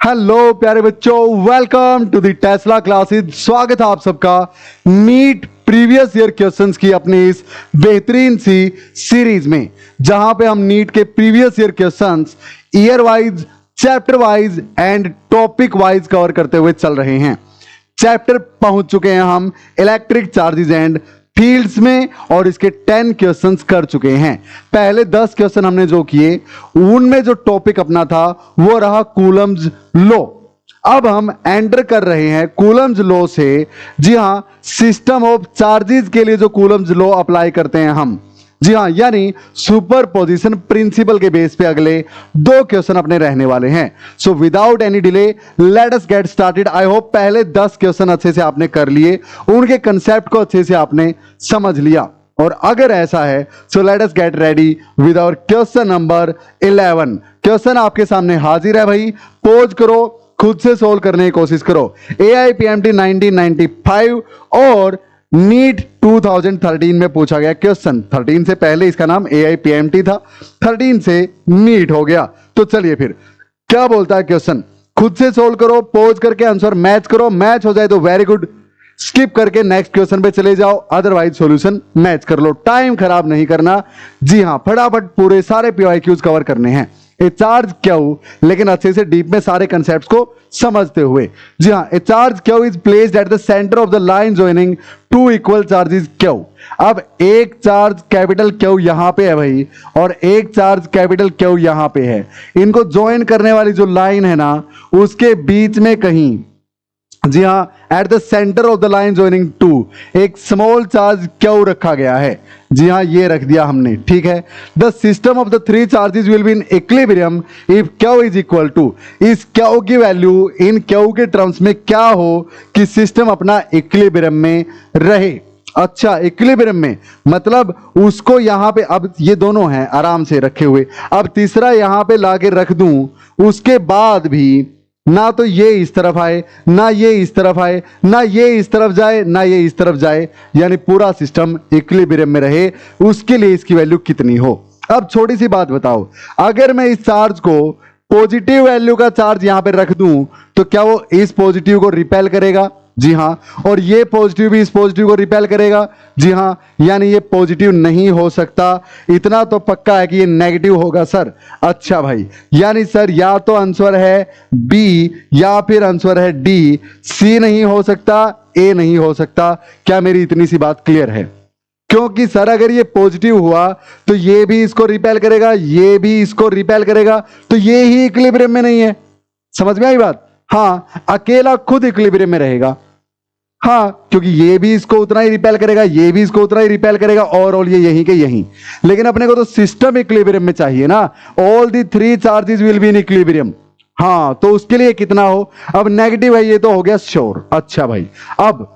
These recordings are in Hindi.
हेलो प्यारे बच्चों, welcome to the Tesla classes. स्वागत है आप सबका नीट प्रीवियस ईयर क्वेश्चंस की अपनी इस बेहतरीन सी सीरीज में, जहां पे हम नीट के previous year questions year wise, chapter wise and topic wise cover करते हुए चल रहे हैं। चैप्टर पहुंच चुके हैं हम इलेक्ट्रिक चार्जेस एंड फील्ड्स में और इसके 10 क्वेश्चंस कर चुके हैं। पहले 10 क्वेश्चन हमने जो किए उनमें जो टॉपिक अपना था वो रहा कूलम्स लॉ। अब हम एंटर कर रहे हैं कूलम्स लॉ से। जी हां, सिस्टम ऑफ चार्जेस के लिए जो कूलम्स लॉ अप्लाई करते हैं हम, जी हां, यानी सुपर पोजिशन प्रिंसिपल के बेस पे अगले 2 क्वेश्चन अपने रहने वाले हैं। So without any delay late us get started. I hope पहले 10 क्वेश्चन अच्छे से आपने कर लिए, उनके कंसेप्ट को अच्छे से आपने समझ लिया, और अगर ऐसा है so let us get ready with our question number 11। Question आपके सामने हाजिर है भाई, पोज करो, खुद से सोल्व करने की कोशिश करो। AIPMT 1995 और नीट 2013 में पूछा गया क्वेश्चन। 13 से पहले इसका नाम AIPMT था, 13 से नीट हो गया। तो चलिए फिर क्या बोलता है क्वेश्चन, खुद से सोल्व करो, पोज करके आंसर मैच करो। मैच हो जाए तो वेरी गुड, स्किप करके नेक्स्ट क्वेश्चन पे चले जाओ, अदरवाइज सॉल्यूशन मैच कर लो। टाइम खराब नहीं करना, जी हां, फटाफट पूरे सारे PYQs कवर करने हैं। ए चार्ज क्यू, लेकिन अच्छे से डीप में सारे कंसेप्ट्स को समझते हुए। जी हां, ए charge Q is placed at the centre of the line joining two equal charges Q. अब एक चार्ज कैपिटल क्यू यहां पे है भाई, और एक चार्ज कैपिटल क्यू यहां पे है। इनको ज्वाइन करने वाली जो लाइन है ना, उसके बीच में कहीं, जी हां, at the centre of the line joining two एक स्मॉल चार्ज क्यू रखा गया है। जी हां, ये रख दिया हमने, ठीक है। The system of the 3 charges will be in equilibrium if Q is equal to. इस क्यू की वैल्यू इन क्यू के टर्म्स में क्या हो कि सिस्टम अपना इक्विलिब्रियम में रहे। अच्छा, इक्विलिब्रियम में मतलब उसको यहां पे, अब ये दोनों हैं आराम से रखे हुए, अब तीसरा यहां पे लाके रख दूं, उसके बाद भी ना तो ये इस तरफ आए, ना ये इस तरफ आए, ना ये इस तरफ जाए, ना ये इस तरफ जाए, यानी पूरा सिस्टम इक्विलिब्रियम में रहे। उसके लिए इसकी वैल्यू कितनी हो। अब छोटी सी बात बताओ, अगर मैं इस चार्ज को पॉजिटिव वैल्यू का चार्ज यहां पे रख दूं तो क्या वो इस पॉजिटिव को रिपेल करेगा? जी हां। और ये पॉजिटिव भी इस पॉजिटिव को रिपेल करेगा? जी हां। यानी ये पॉजिटिव नहीं हो सकता, इतना तो पक्का है कि ये नेगेटिव होगा सर। अच्छा भाई, यानी सर या तो आंसर है बी या फिर आंसर है डी। सी नहीं हो सकता, ए नहीं हो सकता। क्या मेरी इतनी सी बात क्लियर है? क्योंकि सर अगर ये पॉजिटिव हुआ तो ये भी इसको रिपेल करेगा, ये भी इसको रिपेल करेगा, तो ये ही इक्विलिब्रियम में नहीं है। समझ में आई बात? हाँ, अकेला खुद इक्विलिब्रियम में रहेगा। हाँ, क्योंकि ये भी इसको उतना ही रिपेल करेगा, ये भी इसको उतना ही रिपेल करेगा, और ये यहीं के यहीं। लेकिन अपने को तो सिस्टम इक्विलिब्रियम में चाहिए ना। All the 3 charges will be in equilibrium. हाँ, तो उसके लिए कितना हो? अब नेगेटिव है, ये तो हो गया श्योर। अच्छा भाई, अब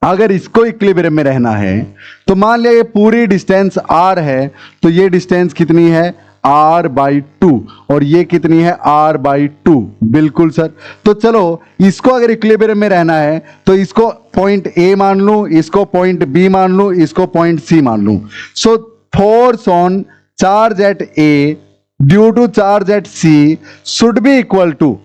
अगर इसको इक्विलिब्रियम में रहना है तो मान लिया ये पूरी डिस्टेंस r है, तो ये डिस्टेंस कितनी है? r/2, और ये कितनी है? r/2। बिल्कुल सर। तो चलो, इसको अगर इक्विलिब्रियम में रहना है तो इसको पॉइंट A मान लूं, इसको पॉइंट B मान लूं, इसको पॉइंट C मान लूं। So force on charge at A due to charge at C should be equal to.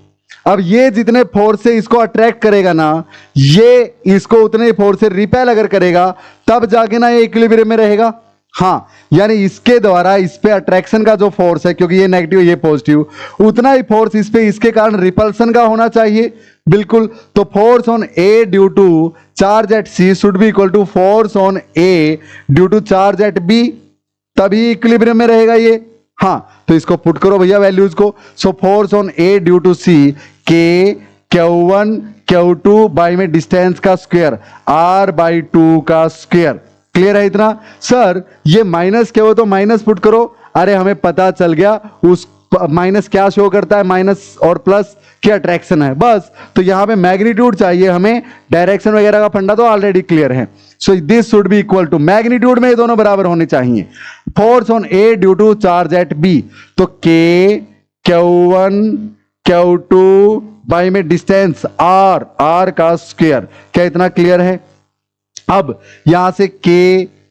अब ये जितने फोर्स से इसको अट्रैक्ट करेगा ना, ये इसको उतने फोर्स से रिपेल अगर करेगा, तब जाके ना ये इक्विलिब्रियम में रहेगा। हाँ, यानी इसके द्वारा इस पे अट्रैक्शन का जो फोर्स है, क्योंकि ये नेगेटिव ये पॉजिटिव, उतना ही फोर्स इस पे इसके कारण रिपल्सन का होना चाहिए। बिल्कुल। तो force on A due to charge at C should be equal to force on A due to charge at B, तभी इक्विलिब्रियम में रहेगा ये। हाँ, तो इसको पुट करो भैया वैल्यूज को। So force on A due to C के Q1 Q2 बाई में डिस्टेंस का स्क्वायर r/2 का स्क्वायर। क्लियर है इतना? सर ये माइनस क्या हो तो माइनस पुट करो। अरे हमें पता चल गया उस माइनस क्या शो करता है, माइनस और प्लस की अट्रैक्शन है, बस। तो यहां पे मैग्नीट्यूड चाहिए हमें, डायरेक्शन वगैरह का फंडा तो ऑलरेडी क्लियर है। So this should be equal to, magnitude में ये दोनों बराबर होने चाहिए। Force on A due to charge at B, तो के Q1 Q2 बाई में डिस्टेंस r का स्क्वायर। क्या इतना क्लियर है? अब यहां से K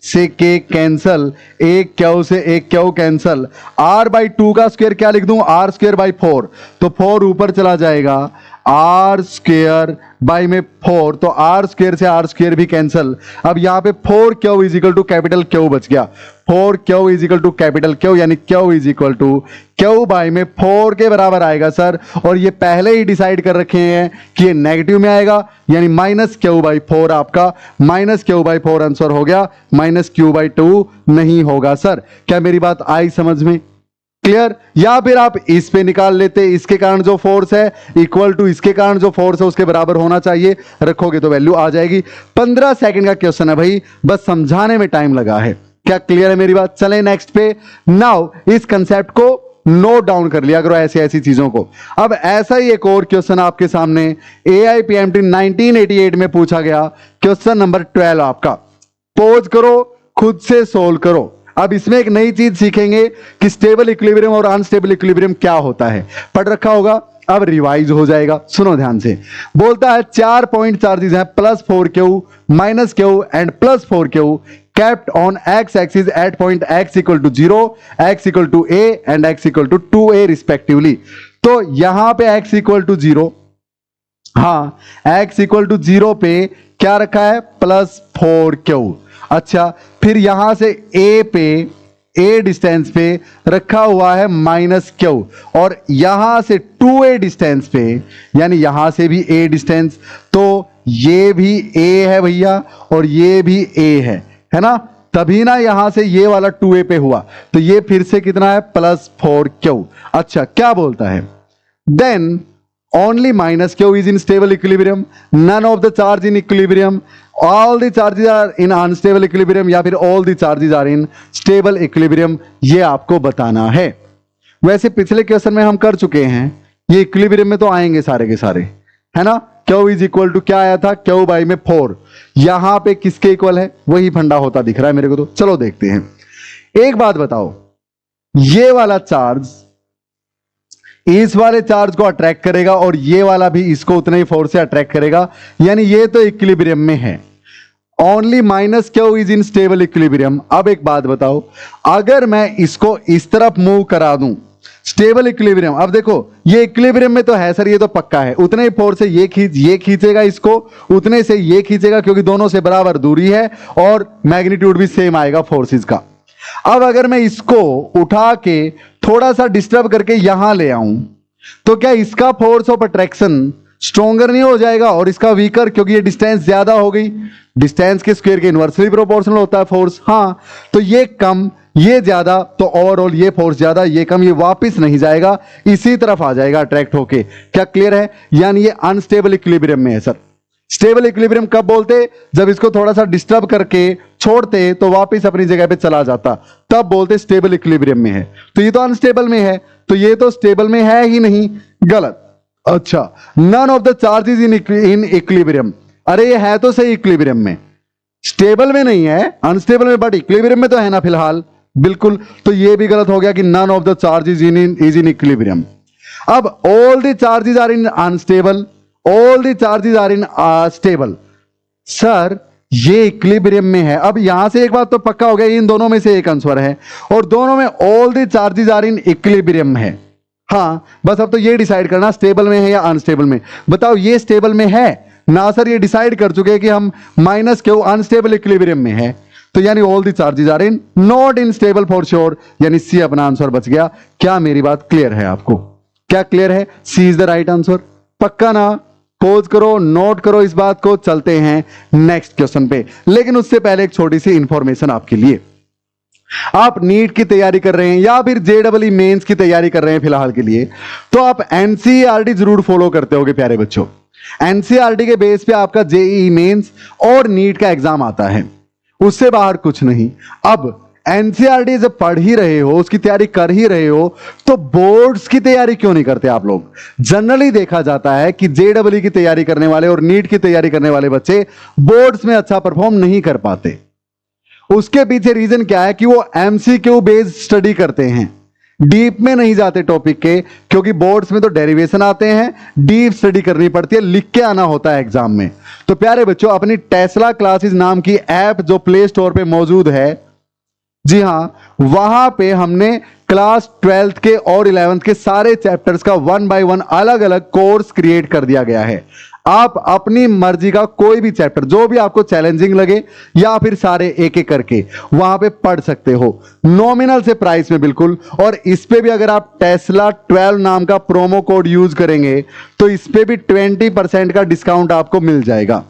से के कैंसल, एक क्यू से एक क्यू कैंसल, r/2 का स्क्वायर क्या लिख दूं, r²/4, तो 4 ऊपर चला जाएगा, r² में 4, तो r² से r² भी कैंसल। अब यहां पे 4Q is equal to capital Q बच गया, 4Q is equal to capital Q, यानी Q is equal to Q में 4 के बराबर आएगा सर। और ये पहले ही डिसाइड कर रखे हैं कि ये नेगेटिव में आएगा, यानी -Q/4 आपका -Q/4 आंसर हो गया, -Q/2 नहीं होगा सर। क्या मेरी बात आई समझ में? क्लियर? या फिर आप इस पे निकाल लेते, इसके कारण जो फोर्स है इक्वल टू इसके कारण जो फोर्स है उसके बराबर होना चाहिए, रखोगे तो वैल्यू आ जाएगी। 15 सेकंड का क्वेश्चन है भाई, बस समझाने में टाइम लगा है। क्या क्लियर है मेरी बात? चलें नेक्स्ट पे। नाउ इस कंसेप्ट को नोट डाउन कर लिया करो, ऐसी ऐसी चीजों को। अब ऐसा ही एक और क्वेश्चन आपके सामने AIPMT 1988 में पूछा गया, क्वेश्चन नंबर 12 आपका। पोज करो, खुद से सोल्व करो। अब इसमें एक नई चीज सीखेंगे कि स्टेबल इक्विलिब्रियम और अनस्टेबल इक्विलिब्रियम क्या होता है, पढ़ रखा होगा, अब रिवाइज हो जाएगा। सुनो ध्यान से, बोलता है 4 पॉइंट चार्जेस हैं, +4Q, -Q and +4Q kept on x axis at point x equal to 0, x equal to a and x equal to 2a respectively। तो यहां पे x equal to 0, हाँ x equal to 0 पे क्या रखा है, +4Q। अच्छा, फिर यहां से a पे, a डिस्टेंस पे रखा हुआ है -Q, और यहां से 2a डिस्टेंस पे, यानी यहां से भी a डिस्टेंस, तो ये भी a है भैया और ये भी a है ना, तभी ना यहां से ये वाला 2a पे हुआ, तो ये फिर से कितना है, +4Q। अच्छा, क्या बोलता है, then only -Q is in stable equilibrium, none of the charge in equilibrium, all the charges are in unstable equilibrium, या फिर all the charges are in stable equilibrium, ये आपको बताना है। वैसे पिछले क्वेश्चन में हम कर चुके हैं, ये इक्विलिब्रियम में तो आएंगे सारे के सारे, है ना। Q इज इक्वल टू क्या आया था, Q में 4, यहां पे किसके इक्वल है, वही फंडा होता दिख रहा है मेरे को। तो चलो देखते हैं। एक बात बताओ, ये वाला चार्ज इस वाले चार्ज को अट्रैक्ट करेगा और ये वाला भी इसको उतने ही फोर्स से अट्रैक्ट करेगा, यानी ये तो इक्विलिब्रियम में है। Only -Q is in stable equilibrium. अब एक बात बताओ, अगर मैं इसको इस तरफ मूव करा दूं, स्टेबल इक्विलिब्रियम, अब देखो ये इक्विलिब्रियम में तो है सर, ये तो पक्का है, उतने ही फोर्स से ये खींचेगा इसको, उतने से ये खींचेगा, क्योंकि दोनों से बराबर दूरी है और मैग्नीट्यूड भी सेम आएगा फोर्सेस का। अब अगर मैं इसको उठा के थोड़ा सा डिस्टर्ब करके यहां ले आऊं, तो क्या इसका फोर्स ऑफ अट्रैक्शन स्ट्रॉन्गर नहीं हो जाएगा और इसका वीकर, क्योंकि ये डिस्टेंस ज्यादा हो गई, डिस्टेंस के स्क्वायर के इनवर्सली प्रोपोर्शनल होता है फोर्स। हाँ, तो ये कम ये ज्यादा, तो ओवरऑल ये फोर्स ज्यादा ये कम, ये वापस नहीं जाएगा, इसी तरफ आ जाएगा अट्रैक्ट होके। क्या क्लियर है? यानी ये अनस्टेबल इक्विलिब्रियम में है सर। स्टेबल इक्विलिब्रियम कब बोलते, जब इसको थोड़ा सा डिस्टर्ब करके छोड़ते तो वापस अपनी जगह पे चला जाता, तब बोलते स्टेबल इक्विलिब्रियम में है। तो ये तो अनस्टेबल में है, तो ये तो स्टेबल में है ही नहीं, गलत। अच्छा, none of the charges in equilibrium, अरे ये है तो सही इक्विलिब्रियम में, स्टेबल में नहीं है, अनस्टेबल में, बट इक्विलिब्रियम में तो है ना फिलहाल, बिल्कुल। तो ये भी गलत हो गया कि none of the charges is in equilibrium. अब all the charges are in unstable, all the charges are in stable. Sir ये इक्विलिब्रियम में है। अब यहां से एक बात तो पक्का हो गया, इन दोनों में से एक आंसर है और दोनों में all the charges are in equilibrium है। हाँ, बस अब तो ये डिसाइड करना स्टेबल में है या अनस्टेबल में। बताओ ये स्टेबल में है ना सर, ये डिसाइड कर चुके हैं कि हम -Q अनस्टेबल इक्विलिब्रियम में है, तो यानी all the charges are in not in stable for sure, यानी सी अपना आंसर बच गया। क्या मेरी बात क्लियर है आपको? क्या क्लियर है? सी इज द राइट आंसर, पक्का ना? पोज करो, नोट करो इस बात को, चलते हैं नेक्स्ट क्वेश्चन पे। लेकिन उससे पहले एक छोटी सी इंफॉर्मेशन आपके लिए, आप नीट की तैयारी कर रहे हैं या फिर JEE मेंस की तैयारी कर रहे हैं फिलहाल के लिए, तो आप NCERT जरूर फॉलो करते होगे प्यारे बच्चों। NCERT के बेस पे आपका JEE मेंस और नीट का एग्जाम आता है, उससे बाहर कुछ नहीं। अब NCERT जब पढ़ ही रहे हो, उसकी तैयारी कर ही रहे हो, तो बोर्ड्स की तैयारी क्यों नहीं करते आप लोग? जनरली देखा जाता है कि JEE की तैयारी करने वाले और नीट की तैयारी करने वाले बच्चे बोर्ड्स में अच्छा परफॉर्म नहीं कर पाते। उसके पीछे रीजन क्या है कि वो MCQ बेस्ड स्टडी करते हैं, डीप में नहीं जाते टॉपिक के, क्योंकि बोर्ड्स में तो डेरिवेशन आते हैं, डीप स्टडी करनी पड़ती है, लिख के आना होता है एग्जाम में। तो प्यारे बच्चों, अपनी टेस्ला क्लासेस नाम की ऐप जो प्ले स्टोर पे मौजूद है, जी हां, वहां पे हमने क्लास 12th के और 11th के सारे चैप्टर्स का 1 बाय 1 अलग अलग कोर्स क्रिएट कर दिया गया है। आप अपनी मर्जी का कोई भी चैप्टर जो भी आपको चैलेंजिंग लगे या फिर सारे एक एक करके वहां पे पढ़ सकते हो, नॉमिनल से प्राइस में बिल्कुल। और इस पे भी अगर आप टेस्ला 12 नाम का प्रोमो कोड यूज करेंगे तो इस पे भी 20% का डिस्काउंट आपको मिल जाएगा।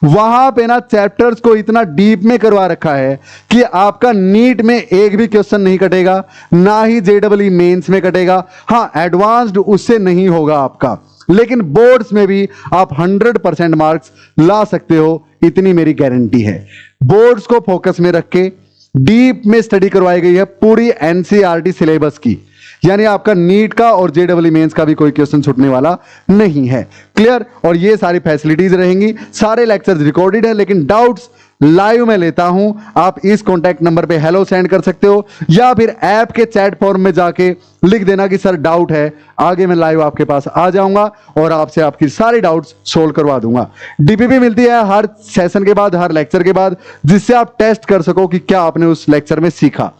वहां पे ना चैप्टर्स को इतना डीप में करवा रखा है कि आपका नीट में एक भी क्वेश्चन नहीं कटेगा, ना ही जेडब्ल्यू मेंस में कटेगा। हां, एडवांस्ड उससे नहीं होगा आपका, लेकिन बोर्ड्स में भी आप 100% मार्क्स ला सकते हो, इतनी मेरी गारंटी है। बोर्ड्स को फोकस में रख के डीप में स्टडी करवाई गई है पूरी एनसीईआरटी सिलेबस की, यानी आपका नीट का और जेडब्ल्यू मेंस का भी कोई क्वेश्चन छूटने वाला नहीं है। क्लियर? और ये सारी फैसिलिटीज रहेंगी, सारे लेक्चर्स रिकॉर्डेड है, लेकिन डाउट्स लाइव में लेता हूं। आप इस कॉन्टैक्ट नंबर पे हेलो सेंड कर सकते हो या फिर ऐप के चैट फॉर्म में जाके लिख देना कि सर डाउट है, आगे मैं लाइव आपके पास आ जाऊंगा और आपसे आपकी सारी डाउट्स सोल्व करवा दूंगा। डीपीपी मिलती है हर सेशन के बाद, हर लेक्चर के बाद, जिससे आप टेस्ट कर सको कि क्या आपने उस लेक्चर में सीखा।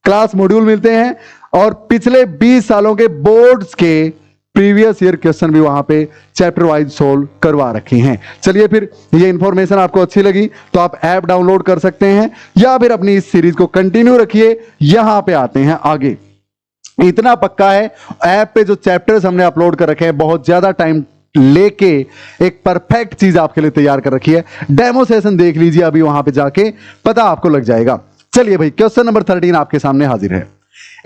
क्लास मॉड्यूल मिलते हैं और पिछले 20 सालों के बोर्ड्स के प्रीवियस ईयर क्वेश्चन भी वहां पे चैप्टर वाइज सोल्व करवा रखे हैं। चलिए, फिर ये इंफॉर्मेशन आपको अच्छी लगी तो आप ऐप डाउनलोड कर सकते हैं या फिर अपनी इस सीरीज को कंटिन्यू रखिए। यहां पे आते हैं आगे। इतना पक्का है, ऐप पे जो चैप्टर्स हमने अपलोड कर रखे हैं बहुत ज्यादा टाइम लेके एक परफेक्ट चीज आपके लिए तैयार कर रखी है। डेमो सेशन देख लीजिए अभी वहां पे जाके, पता आपको लग जाएगा। चलिए भाई, क्वेश्चन नंबर 13 आपके सामने हाजिर है।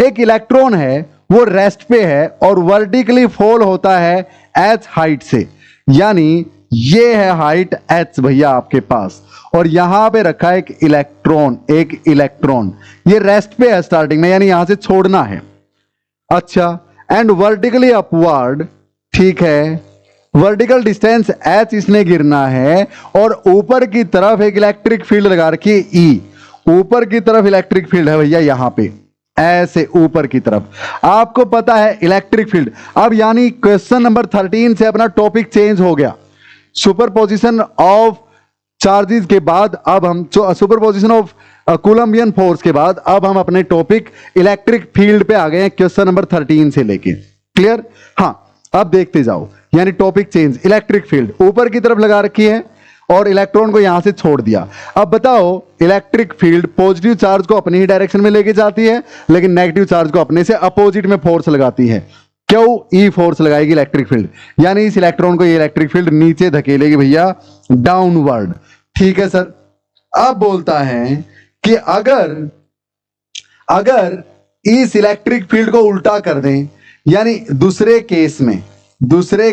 एक इलेक्ट्रॉन है, वो रेस्ट पे है और वर्टिकली फॉल होता है h हाइट से, यानी ये है हाइट h भैया आपके पास, और यहां पे रखा है एक इलेक्ट्रॉन ये रेस्ट पे है स्टार्टिंग में, यानी यहां से छोड़ना है। अच्छा, एंड वर्टिकली अपवर्ड, ठीक है, वर्टिकल डिस्टेंस h इसने गिरना है और ऊपर की तरफ एक इलेक्ट्रिक फील्ड लगा रखी है E। ऊपर की तरफ इलेक्ट्रिक फील्ड है भैया, यहां पे ऐसे ऊपर की तरफ आपको पता है इलेक्ट्रिक फील्ड। अब यानी क्वेश्चन नंबर 13 से अपना टॉपिक चेंज हो गया। सुपरपोजिशन ऑफ चार्जेस के बाद अब हम सुपरपोजिशन ऑफ कूलम्बियन फोर्स के बाद अब हम अपने टॉपिक इलेक्ट्रिक फील्ड पे आ गए हैं, क्वेश्चन नंबर 13 से लेके। क्लियर? हां, अब देखते जाओ, यानी टॉपिक चेंज। इलेक्ट्रिक फील्ड ऊपर की तरफ लगा रखी है और इलेक्ट्रॉन को यहां से छोड़ दिया। अब बताओ, इलेक्ट्रिक फील्ड पॉजिटिव चार्ज को अपनी ही डायरेक्शन में लेके जाती है, लेकिन नेगेटिव चार्ज को अपने से अपोजिट में फोर्स लगाती है। क्यों? ई फोर्स लगाएगी इलेक्ट्रिक फील्ड, यानी इस इलेक्ट्रॉन को ये इलेक्ट्रिक फील्ड नीचे धकेलेगी भैया, डाउनवर्ड। ठीक है सर। अब बोलता है कि अगर इस इलेक्ट्रिक फील्ड को उल्टा कर दें, यानी दूसरे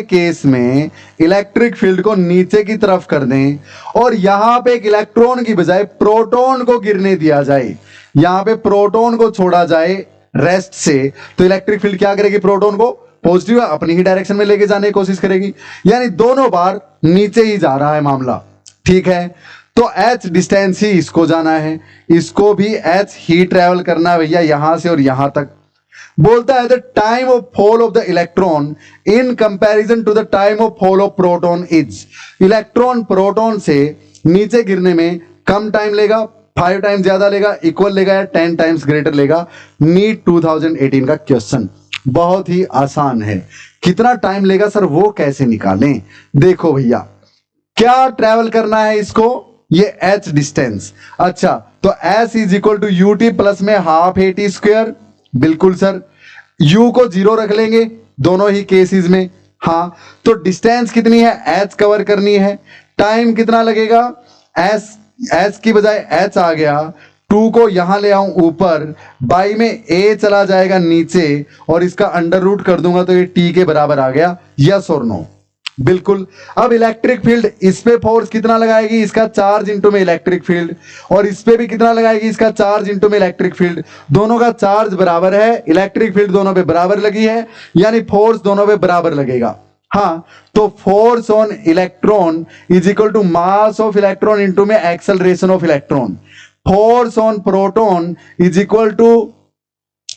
केस में इलेक्ट्रिक फील्ड को नीचे की तरफ कर दें और यहां पे एक इलेक्ट्रॉन की बजाय प्रोटॉन को गिरने दिया जाए, यहां पे प्रोटॉन को छोड़ा जाए रेस्ट से, तो इलेक्ट्रिक फील्ड क्या करेगी? प्रोटॉन को पॉजिटिव अपनी ही डायरेक्शन में लेके जाने की कोशिश करेगी, यानी दोनों बार नीचे ही जा रहा है मामला। ठीक है, तो h डिस्टेंस ही इसको जाना है, इसको भी h ही ट्रेवल करना है भैया, यहां से और यहां तक। बोलता है the time of fall of the electron in comparison to the time of fall of proton is. Electron proton से नीचे गिरने में कम टाइम लेगा, 5 टाइम ज्यादा लेगा, इक्वल लेगा या 10 टाइम्स ग्रेटर लेगा। नीट 2018 का क्वेश्चन बहुत ही आसान है। कितना टाइम लेगा सर, वो कैसे निकालें? देखो भैया, क्या ट्रेवल करना है इसको? ये h डिस्टेंस। अच्छा, तो s is equal to ut plus में हाफ at स्क्वायर। बिल्कुल सर, u को 0 रख लेंगे दोनों ही केसेस में। हाँ, तो डिस्टेंस कितनी है? h कवर करनी है। टाइम कितना लगेगा? s की बजाय h आ गया, 2 को यहां ले आऊं ऊपर, बाई में a चला जाएगा नीचे और इसका अंडर रूट कर दूंगा तो ये t के बराबर आ गया। यस और नो? बिल्कुल। अब इलेक्ट्रिक फील्ड, इस पे फोर्स कितना लगाएगी? इसका चार्ज इंटू में इलेक्ट्रिक फील्ड, और इस पे भी कितना लगाएगी? इसका चार्ज इंटू में इलेक्ट्रिक फील्ड। दोनों का चार्ज बराबर है, इलेक्ट्रिक फील्ड दोनों पे बराबर लगी है, यानी फोर्स दोनों पे बराबर लगेगा। हाँ, तो force on electron is equal to mass of electron into में acceleration of electron. Force on proton is equal to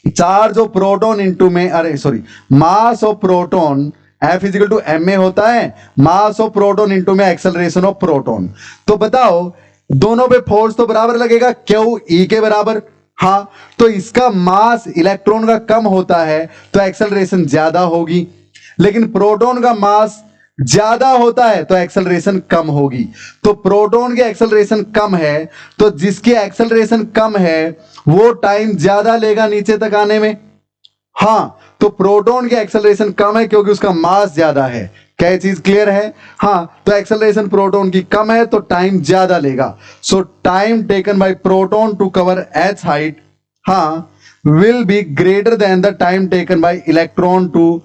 charge of proton into में, अरे sorry, mass of proton F is equal to M A होता है, मास ऑफ प्रोटॉन इनटू में एक्सेलरेशन ऑफ प्रोटॉन। तो बताओ दोनों पे फोर्स तो बराबर लगेगा, क्यू ई के बराबर। हाँ, तो इसका मास इलेक्ट्रॉन का कम होता है तो एक्सेलरेशन ज्यादा होगी, लेकिन प्रोटॉन का मास ज्यादा होता है तो एक्सेलरेशन कम होगी। तो प्रोटॉन की एक्सेलरेशन कम है, तो जिसकी एक्सेलरेशन कम है वो टाइम ज्यादा लेगा नीचे तक आने में। हाँ, तो प्रोटॉन की एक्सेलरेशन कम है क्योंकि उसका मास ज्यादा है। क्या ये चीज क्लियर है? हाँ, तो एक्सेलरेशन प्रोटॉन की कम है तो टाइम ज्यादा लेगा। So time taken by proton to cover H height, हाँ, will be greater than the time taken by electron to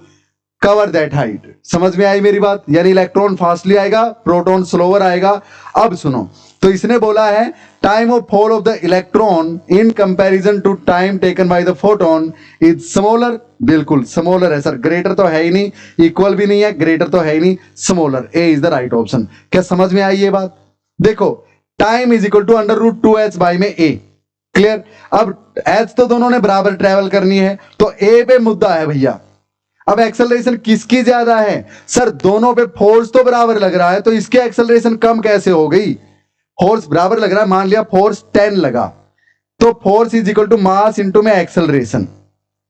cover that height. समझ में आई मेरी बात? यानी इलेक्ट्रॉन फास्टली आएगा, प्रोटॉन स्लोअर आएगा। अब सुनो, तो इसने बोला है time of fall of the electron in comparison to time taken by the photon is smaller. बिल्कुल स्मॉलर है सर, ग्रेटर तो है ही नहीं, इक्वल भी नहीं है, ग्रेटर तो है ही नहीं, smaller. A is the right option. क्या समझ में आई ये बात? देखो, time is equal to under root 2h by में ए। क्लियर? अब h तो दोनों ने बराबर ट्रेवल करनी है, तो ए पे मुद्दा है भैया। अब एक्सेलरेशन किसकी ज्यादा है? सर दोनों पे फोर्स तो बराबर लग रहा है, तो इसकी एक्सेलरेशन कम कैसे हो गई? फोर्स बराबर लग रहा है, मान लिया फोर्स 10 लगा, तो force is equal to mass into में एक्सेलरेशन।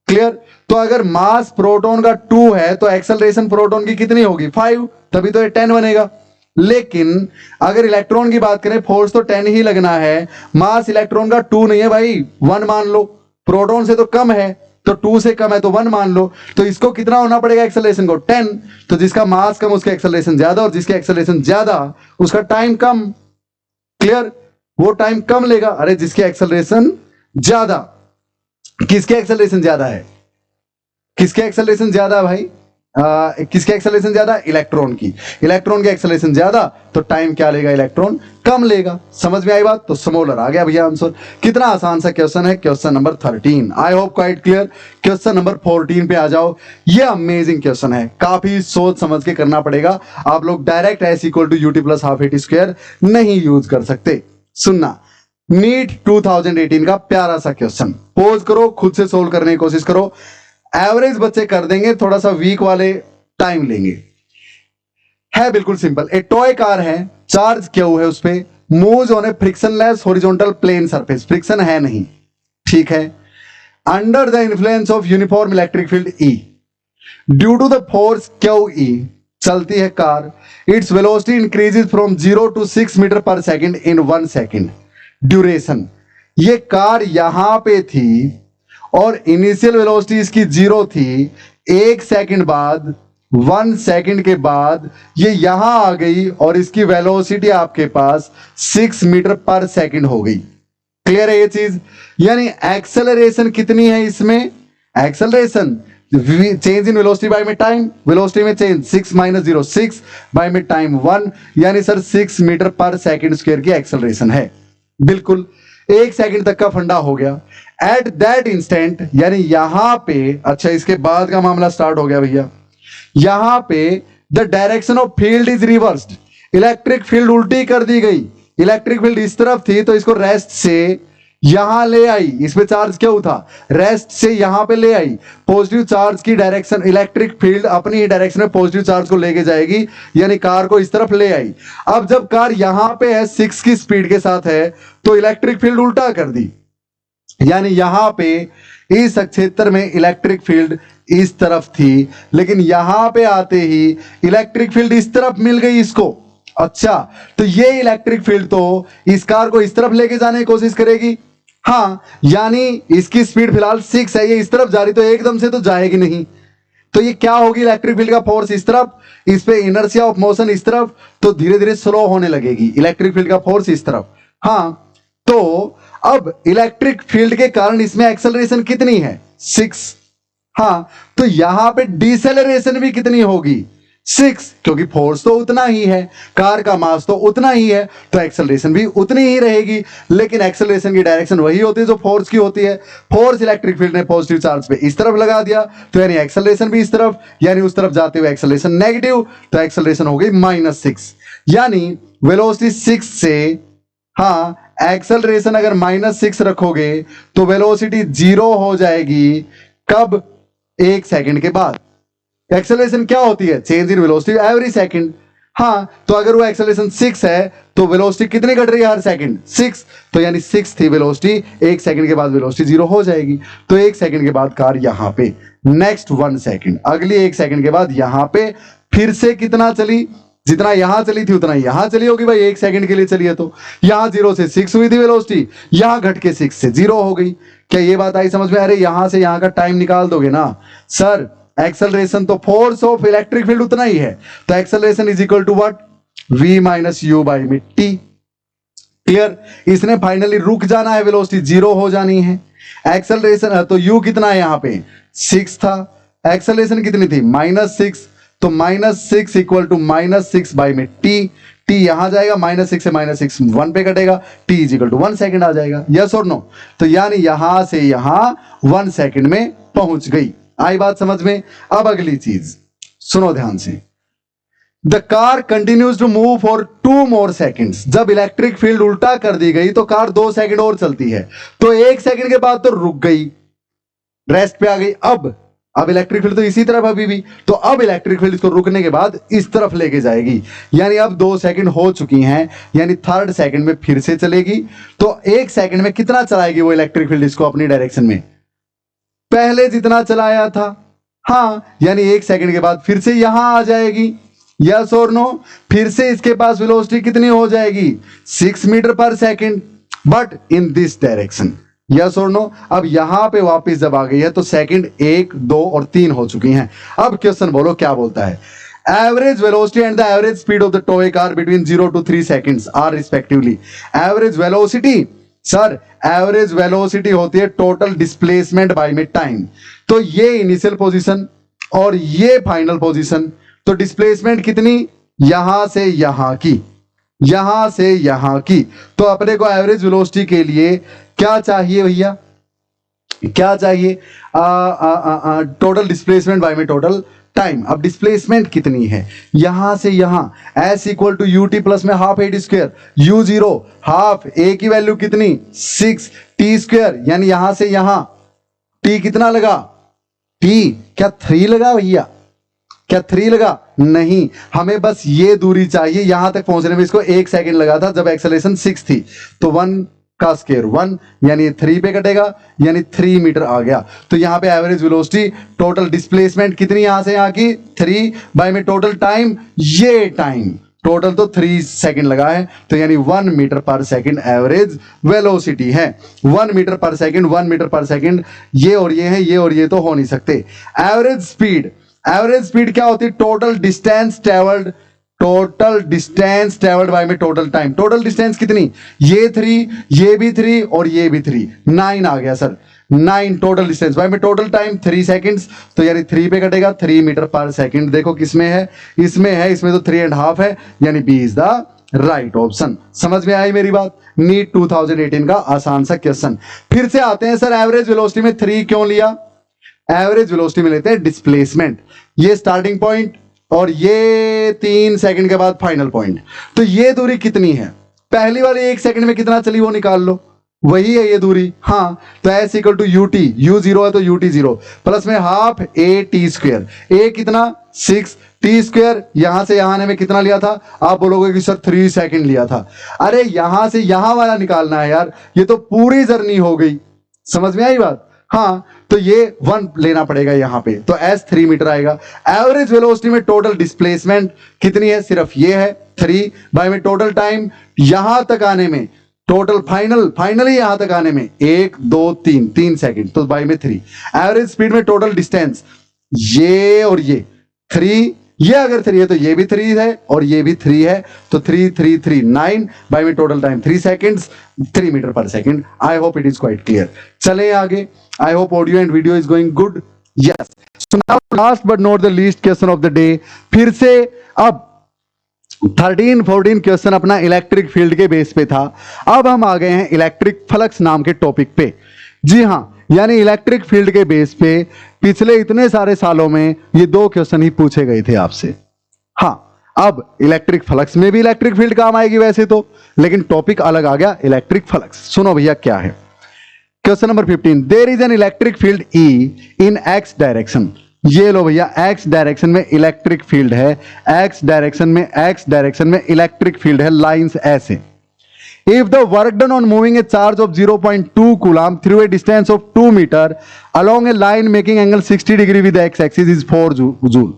क्लियर? तो अगर मास प्रोटॉन का 2 है तो एक्सेलरेशन प्रोटॉन की कितनी होगी? 5, तभी तो ये 10 बनेगा। लेकिन अगर इलेक्ट्रॉन की बात करें, फोर्स तो 10 ही लगना है, मास इलेक्ट्रॉन का 2 नहीं है भाई, 1 मान लो, प्रोटॉन से तो कम है, तो 2 से कम है तो 1 मान लो। तो इसको कितना होना पड़ेगा एक्सेलरेशन को? 10। तो जिसका मास कम उसका एक्सेलरेशन ज्यादा, और जिसकी एक्सेलरेशन ज्यादा उसका टाइम कम। क्लियर? वो टाइम कम लेगा। अरे जिसकी एक्सेलरेशन ज्यादा, किसके एक्सेलरेशन ज्यादा है? किसके एक्सेलरेशन ज्यादा भाई? किसके एक्सेलरेशन ज्यादा? इलेक्ट्रॉन की। इलेक्ट्रॉन की एक्सेलरेशन ज्यादा तो टाइम क्या लेगा? इलेक्ट्रॉन कम लेगा। समझ में आई बात? तो स्मॉलर आ गया भैया आंसर। कितना आसान सा क्वेश्चन है, question number 13। I hope quite clear. Question number 14 पे आ जाओ। ये अमेजिंग क्वेश्चन है, काफी सोच समझ के करना पड़ेगा। आप लोग direct s equal to ut plus half at square नहीं यूज कर सकते। सुनना, नीट 2018 का प्यारा सा क्वेश्चन, पोज करो, खुद से सोल्व करने की कोशिश करो। एवरेज बच्चे कर देंगे, थोड़ा सा वीक वाले टाइम लेंगे। है बिल्कुल सिंपल। ए टॉय कार है, चार्ज क्यू है उस पे, moves on a frictionless horizontal plane surface, friction है नहीं, ठीक है, under the influence of uniform electric field E, due to the force q E, चलती है car, its velocity increases from 0 to 6 meter पर सेकेंड इन 1 सेकेंड। ड्यूरेशन, ये कार यहां पे थी और इनिशियल वेलोसिटी इसकी 0 थी, 1 सेकंड बाद, 1 सेकंड के बाद ये यहां आ गई और इसकी वेलोसिटी आपके पास 6 मीटर पर सेकंड हो गई। क्लियर है ये चीज? यानी एक्सेलरेशन कितनी है इसमें? Acceleration change in velocity bye में टाइम, वेलोसिटी में चेंज 6 - 0 6 बाय में टाइम 1, यानी सर 6 मीटर पर सेकंड स्क्वायर की एक्सेलरेशन है। बिल्कुल 1 सेकंड तक का फंडा हो गया। एट दैट इंस्टेंट, यानी यहां पे, अच्छा इसके बाद का मामला स्टार्ट हो गया भैया, यहां पे the direction of field is reversed, electric field उल्टी कर दी गई। इलेक्ट्रिक फील्ड इस तरफ थी तो इसको रेस्ट से यहां ले आई, इस पे चार्ज क्यों था, रेस्ट से यहां पे ले आई। पॉजिटिव चार्ज की डायरेक्शन, इलेक्ट्रिक फील्ड अपनी ही डायरेक्शन में पॉजिटिव चार्ज को लेके जाएगी, यानी कार को इस तरफ ले आई। अब जब कार यहां पे है 6 की स्पीड के साथ है तो इलेक्ट्रिक फील्ड उल्टा कर दी, यानी यहां पे इस क्षेत्र में इलेक्ट्रिक फील्ड इस तरफ थी, लेकिन यहां पे आते ही इलेक्ट्रिक फील्ड इस तरफ मिल गई इसको। अच्छा, तो ये इलेक्ट्रिक फील्ड तो इस कार को इस तरफ लेके जाने की कोशिश करेगी। हाँ, यानी इसकी स्पीड फिलहाल 6 है, ये इस तरफ जा रही, तो एकदम से तो जाएगी नहीं, तो ये क्या होगी? इलेक्ट्रिक फील्ड का फोर्स इस तरफ, इस पे इनर्शिया ऑफ मोशन इस तरफ, तो धीरे धीरे स्लो होने लगेगी इलेक्ट्रिक फील्ड का फोर्स इस तरफ। हाँ, तो अब इलेक्ट्रिक फील्ड के कारण इसमें एक्सेलरेशन कितनी है? 6। हाँ, तो यहां पे डिसेलरेशन भी कितनी होगी? 6, क्योंकि फोर्स तो उतना ही है, कार का मास तो उतना ही है, तो एक्सेलरेशन भी उतनी ही रहेगी। लेकिन एक्सेलरेशन की डायरेक्शन वही होती है जो फोर्स की होती है। फोर्स इलेक्ट्रिक फील्ड ने पॉजिटिव चार्ज पे इस तरफ लगा दिया, तो यानी एक्सेलरेशन भी इस तरफ, यानी उस तरफ जाते हुए एक्सेलरेशन नेगेटिव, तो एक्सेलरेशन हो गई -6, यानी वेलोसिटी 6 से, हाँ, एक्सेलरेशन अगर -6 रखोगे तो वेलोसिटी 0 हो जाएगी। कब? 1 सेकंड के बाद। एक्सेलरेशन क्या होती है? Change in velocity every second. हाँ, तो अगर वो एक्सेलरेशन 6 है तो वेलोसिटी कितनी घट रही है हर सेकंड? 6। तो यानी 6 थी वेलोसिटी, 1 सेकंड के बाद वेलोसिटी 0 हो जाएगी। तो 1 सेकंड के बाद कार यहां पे, नेक्स्ट 1 सेकंड, अगली 1 सेकंड के बाद यहां पे फिर से कितना चली? जितना यहां चली थी उतना यहां चली होगी भाई, 1 सेकंड के लिए चली है तो। यहां 0 से 6 हुई थी वेलोसिटी, यहां घट के 6 से 0 हो गई। क्या ये बात आई समझ में? अरे यहां से यहां का टाइम निकाल दोगे ना सर। एक्सेलरेशन तो फोर्स ऑफ इलेक्ट्रिक फील्ड उतना ही है, तो acceleration is equal to what? v minus u by में टी। क्लियर? इसने फाइनली रुक जाना है, वेलोसिटी 0 हो जानी है। एक्सेलरेशन है तो u कितना है यहाँ पे? 6 था। एक्सेलरेशन कितनी थी? -6। तो -6 इक्वल टू -6 बाई में टी। टी यहां जाएगा, -6 से -6 1 पे कटेगा, T is equal to 1 second आ जाएगा। यस और नो? तो यानी यहां से यहां 1 सेकंड में पहुंच गई। आई बात समझ में? अब अगली चीज सुनो ध्यान से। The car continues to move for 2 more seconds। जब इलेक्ट्रिक फील्ड उल्टा कर दी गई तो कार 2 सेकंड और चलती है, तो 1 सेकंड के बाद तो रुक गई, रेस्ट पे आ गई। अब इलेक्ट्रिक फील्ड तो इसी तरफ अभी भी, तो अब इलेक्ट्रिक फील्ड इसको रुकने के बाद इस तरफ लेके जाएगी। यानी अब 2 सेकंड हो चुकी हैं, यानी 3rd सेकंड में फिर से चलेगी। तो 1 सेकंड में कितना चलाएगी वो इलेक्ट्रिक फील्ड इसको अपनी डायरेक्शन में? पहले जितना चलाया था। हाँ, यानी 1 सेकंड के बाद फिर से यहां आ जाएगी। यस और नो? फिर से इसके पास वेलोसिटी कितनी हो जाएगी? 6 मीटर पर second, but in this direction. Yes और नो? अब यहां पे वापस जब आ गई है तो सेकंड 1, 2 और 3 हो चुकी हैं। अब क्वेश्चन बोलो क्या बोलता है? Average velocity and the average speed of the toy car between 0 to 3 seconds are respectively. Average velocity sir, average velocity होती है टोटल डिस्प्लेसमेंट बाय में टाइम। तो ये इनिशियल पोजीशन और ये फाइनल पोजीशन, तो डिस्प्लेसमेंट कितनी? यहां से यहां की, यहां से यहां की। तो अपने को एवरेज वेलोसिटी के लिए क्या चाहिए भैया? क्या चाहिए? टोटल डिस्प्लेसमेंट बाय में टोटल टाइम। अब डिस्प्लेसमेंट कितनी है? यहां से यहां, s equal to u T plus में half A T square, u 0 half, a की वैल्यू कितनी? 6 टी स्क्वायर, यानी यहां से यहां t कितना लगा? t क्या 3 लगा भैया? क्या 3 लगा? नहीं, हमें बस ये दूरी चाहिए। यहां तक पहुंचने में इसको 1 सेकंड लगा था जब एक्सेलरेशन 6 थी, तो 1 का स्क्वायर 1, यानी 3 पे कटेगा, यानी 3 मीटर आ गया। तो यहां पे एवरेज वेलोसिटी, टोटल डिस्प्लेसमेंट कितनी यहां से यहां की? 3 बाय में टोटल टाइम, ये टाइम टोटल तो 3 सेकंड लगा है, तो यानी 1 मीटर पर सेकंड एवरेज वेलोसिटी है। 1 मीटर पर सेकंड, 1 मीटर पर सेकंड, ये और ये है, ये और ये तो हो नहीं सकते। एवरेज स्पीड, एवरेज स्पीड क्या होती है? Total distance travelled, total distance travelled by में टोटल टाइम। टोटल डिस्टेंस कितनी? ये 3, ये भी 3 और ये भी 3, 9 आ गया सर। 9 टोटल डिस्टेंस बाय में टोटल टाइम 3 सेकंड्स, तो यानी 3 पे कटेगा, 3 मीटर पर सेकंड। देखो किसमें है? इसमें है, इसमें तो 3.5 है, यानी B is the right option. समझ में आई मेरी बात? नीट 2018 का आसान सा क्वेश्चन। फिर से आते हैं सर, एवरेज वेलोसिटी में 3 क्यों लिया? एवरेज वेलोसिटी में लेते हैं डिस्प्लेसमेंट, ये स्टार्टिंग पॉइंट और ये 3 सेकंड के बाद फाइनल पॉइंट। तो ये दूरी कितनी है? पहली वाली 1 सेकंड में कितना चली वो निकाल लो, वही है ये दूरी। हाँ, तो s equal to u t, u 0 है तो यू टी 0 प्लस में half A T square, a कितना? 6 टी स्क्वायर, यहां से यहां आने में कितना लिया था? आप बोलोगे कि सर 3 सेकंड लिया था। अरे यहां से यहां वाला निकालना है यार, ये तो पूरी जर्नी हो गई। समझ में आई बात? हाँ, तो ये 1 लेना पड़ेगा यहां पे, तो s 3 मीटर आएगा। एवरेज वेलोसिटी में टोटल डिस्प्लेसमेंट कितनी है? सिर्फ ये है 3 बाय में टोटल टाइम यहां तक आने में, टोटल फाइनली यहां तक आने में 1 2 3 सेकंड, तो बाय में 3। एवरेज स्पीड में टोटल डिस्टेंस, ये और ये 3, ये अगर 3 है तो ये भी 3 है और ये भी 3 है, तो 3 3 3 9 बाय में टोटल टाइम 3 सेकंड्स, 3 मीटर पर second. I hope it is quite clear. चले आगे। I hope audio and video is going good. Yes, so now last but not the least question of the day. फिर से अब 13 14 क्वेश्चन अपना इलेक्ट्रिक फील्ड के बेस पे था, अब हम आ गए हैं इलेक्ट्रिक फ्लक्स नाम के टॉपिक पे। जी हाँ, यानी इलेक्ट्रिक फील्ड के बेस पे पिछले इतने सारे सालों में ये 2 क्वेश्चन ही पूछे गए थे आपसे। हाँ, अब इलेक्ट्रिक फ्लक्स में भी इलेक्ट्रिक फील्ड काम आएगी वैसे तो, लेकिन टॉपिक अलग आ गया, इलेक्ट्रिक फ्लक्स। सुनो भैया क्या है। Question number 15, there is an electric field E in x direction. ये लो भैया, एक्स डायरेक्शन में इलेक्ट्रिक फील्ड है, एक्स डायरेक्शन में इलेक्ट्रिक फील्ड है, लाइंस ऐसे। If the work done on moving a charge of 0.2 coulomb through a distance of 2 meter along a line making angle 60 degree with the x-axis is 4 joule।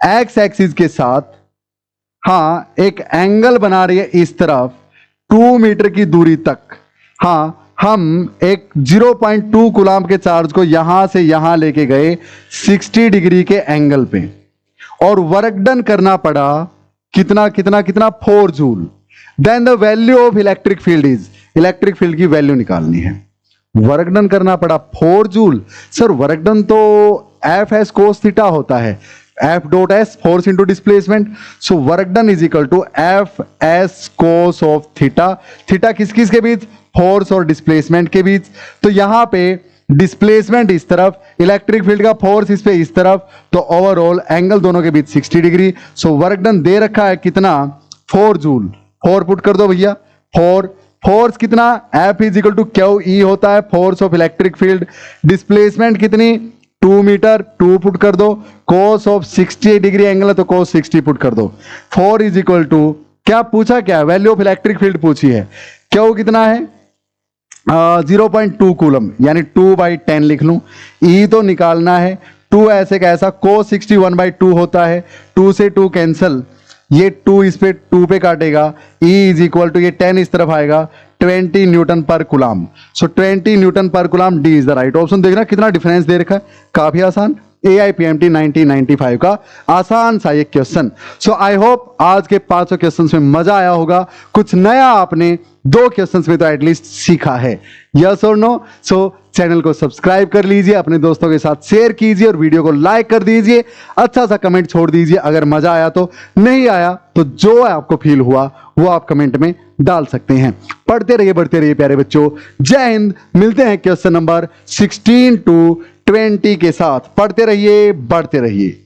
x-axis के साथ हाँ एक एंगल बना रही है इस तरफ 2 मीटर की दूरी तक। हाँ हम एक 0.2 कूलम्ब के चार्ज को यहां से यहां लेके गए 60 डिग्री के एंगल पे, और वर्क डन करना पड़ा कितना कितना कितना 4 joule. Then the value of electric field is, electric field की वैल्यू निकालनी है। वर्क डन करना पड़ा 4 जूल। सर वर्क डन तो एफ एस कोस थीटा होता है, F dot S force into displacement. So work done is equal to F S cos of theta. Theta किस किस के बीच, फोर्स और डिस्प्लेसमेंट के बीच। तो यहां पे डिस्प्लेसमेंट इस तरफ, इलेक्ट्रिक फील्ड का फोर्स इस पे इस तरफ, तो ओवरऑल एंगल दोनों के बीच 60 degree. So work done they रखा है कितना, 4 जूल। 4 पुट कर दो भैया, 4। फोर्स कितना, F is equal to q E होता है, force of electric field. Displacement कितनी, 2 मीटर, 2 पुट कर दो। कोस ऑफ 60 डिग्री एंगल है तो कोस 60 पुट कर दो। 4 इज इक्वल टू, क्या पूछा, क्या वैल्यू ऑफ इलेक्ट्रिक फील्ड पूछी है। क्यू कितना है 0.2 कूलम, यानी 2/10 लिख लूं। ई तो निकालना है, 2 ऐसे कैसा, कोस 60 1/2 होता है, 2 से 2 कैंसल, ये 2 इस पे 2 पे काटेगा। E इज इक्वल टू, ये 10 इस तरफ आएगा, 20 न्यूटन पर कुलाम। सो 20 न्यूटन पर कुलाम, D is the right option. देखना कितना डिफरेंस दे रखा है, काफी आसान। AIPMT 1995 का आसान सा ये क्वेश्चन। सो आई होप आज के 500 क्वेश्चंस में मजा आया होगा, कुछ नया आपने 2 क्वेश्चंस में तो एटलीस्ट सीखा है। यस और नो। सो चैनल को सब्सक्राइब कर लीजिए, अपने दोस्तों के साथ शेयर कीजिए और वीडियो को लाइक कर दीजिए। अच्छा सा कमेंट छोड़ दीजिए अगर मजा आया तो, नहीं आया तो जो आपको फील हुआ वो आप कमेंट में डाल सकते हैं। पढ़ते रहिए, बढ़ते रहिए प्यारे बच्चों। जय हिंद। मिलते हैं क्वेश्चन नंबर 16 to 20 के साथ। पढ़ते रहिए, बढ़ते रहिए।